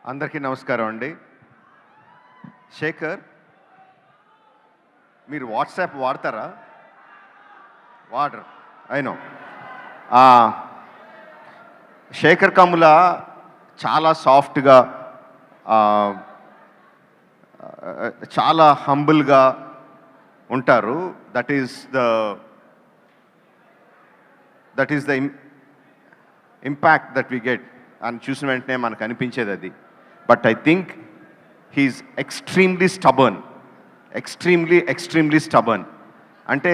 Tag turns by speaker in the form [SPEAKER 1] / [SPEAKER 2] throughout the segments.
[SPEAKER 1] అందరికీ నమస్కారం అండి. శేఖర్, మీరు వాట్సాప్ వాడతారా? వాడరు, అయినో. శేఖర్ కమ్ముల చాలా సాఫ్ట్గా, చాలా హంబుల్గా ఉంటారు. That is the impact that we get అని చూసిన వెంటనే మనకు అనిపించేది అది. But I think he is extremely stubborn. అంటే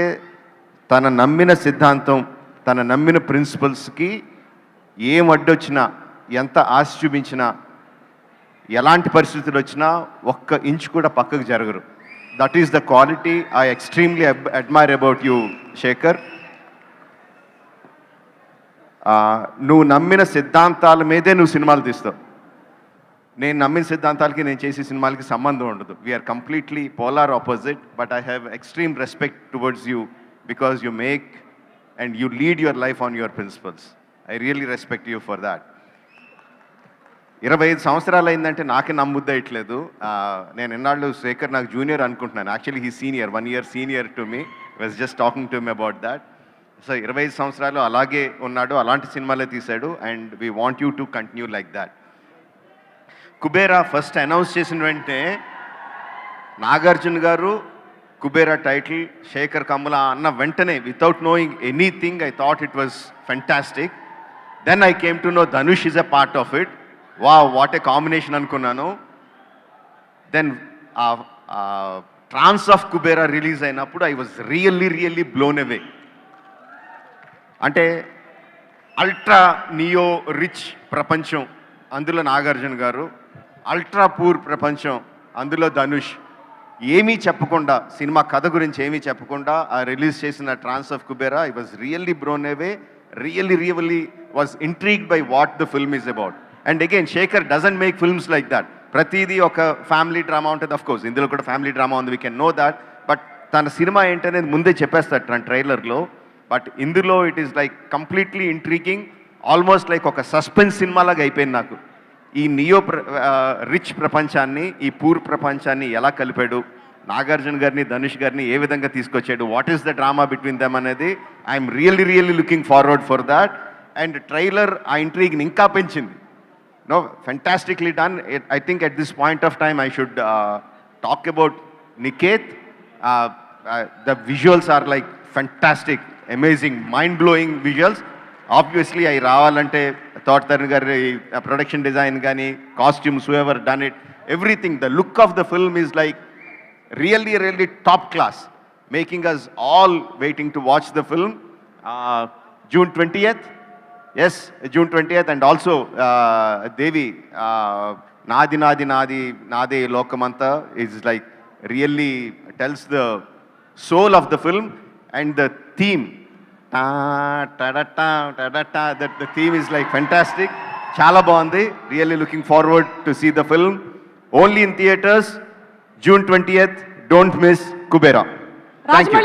[SPEAKER 1] తన నమ్మిన సిద్ధాంతం, తన నమ్మిన ప్రిన్సిపల్స్కి ఏం అడ్డొచ్చినా, ఎంత ఆశ చూపించినా, ఎలాంటి పరిస్థితులు వచ్చినా ఒక్క ఇంచు కూడా పక్కకు జరగరు. That is the quality I extremely admire about you Shekhar. నువ్వు నమ్మిన సిద్ధాంతాల మీదే నువ్వు సినిమాలు తీస్తావు. నేను నమ్మిన సిద్ధాంతాలకి, నేను చేసే సినిమాలకి సంబంధం ఉండదు. We are completely polar opposite. But I have extreme respect towards you because you make and you lead your life on your principles. I really respect you for that. 25 సంవత్సరాలు అయిందంటే నాకే నమ్ముద్దయట్లేదు. నేను ఎన్నాళ్ళు శేఖర్ నాకు జూనియర్ అనుకుంటున్నాను. Actually he senior, 1 year senior to me. Was just talking to me about that. So 25 సంవత్సరాలు అలాగే ఉన్నాడు, అలాంటి సినిమాలే తీశాడు. And we want you to continue like that. Kubera first announce చేసిన వెంటనే నాగార్జున గారు కుబేరా టైటిల్ శేఖర్ కమ్ముల అన్న వెంటనే, without knowing anything, I thought it was fantastic. Then I came to know Dhanush is a part of it. What a combination అనుకున్నాను. Then trance of Kubera release అయినప్పుడు I was really blown away. అంటే ultra neo rich ప్రపంచం, అందులో నాగార్జున గారు. Ultra poor ప్రపంచం, అందులో ధనుష్. ఏమీ చెప్పకుండా, సినిమా కథ గురించి ఏమీ చెప్పకుండా ఆ రిలీజ్ చేసిన trance of Kubera, I was really blown away. Really was intrigued by what the film is about. And again Shekhar doesn't make films like that. ప్రతిదీ ఒక ఫ్యామిలీ డ్రామా ఉంటుంది. ఆఫ్ కోర్స్ ఇందులో కూడా ఫ్యామిలీ డ్రామా ఉంది, we can know that. But తన సినిమా ఏంటనేది ముందే చెప్పేస్తాడు తన ట్రైలర్లో. బట్ ఇందులో it is like completely intriguing, almost like ఒక సస్పెన్స్ సినిమాలాగా అయిపోయింది నాకు. ఈ నియో రిచ్ ప్రపంచాన్ని, ఈ పూర్ ప్రపంచాన్ని ఎలా కలిపాడు, నాగార్జున గారిని, ధనుష్ గారిని ఏ విధంగా తీసుకొచ్చాడు, what is the drama between them అనేది I'm really looking forward for that. And trailer ఆ ఇంట్రీగ్ని ఇంకా పెంచింది. No, fantastically done. I think at this point of time I should talk about Niket. The visuals are like fantastic, amazing, mind blowing visuals. Obviously అవి రావాలంటే తోటతరుణ్ గారి production design కానీ, costumes, whoever done it, everything, the look of the film is like really top class, making us all waiting to watch the film. June 20th, yes, June 20th. And also Devi, Nadi Nade Lokamanta is like really tells the soul of the film. And the theme, that the theme is like fantastic. Chala baagundi. Really looking forward to see the film. Only in theaters, June 20th. Don't miss Kubera. Thank you.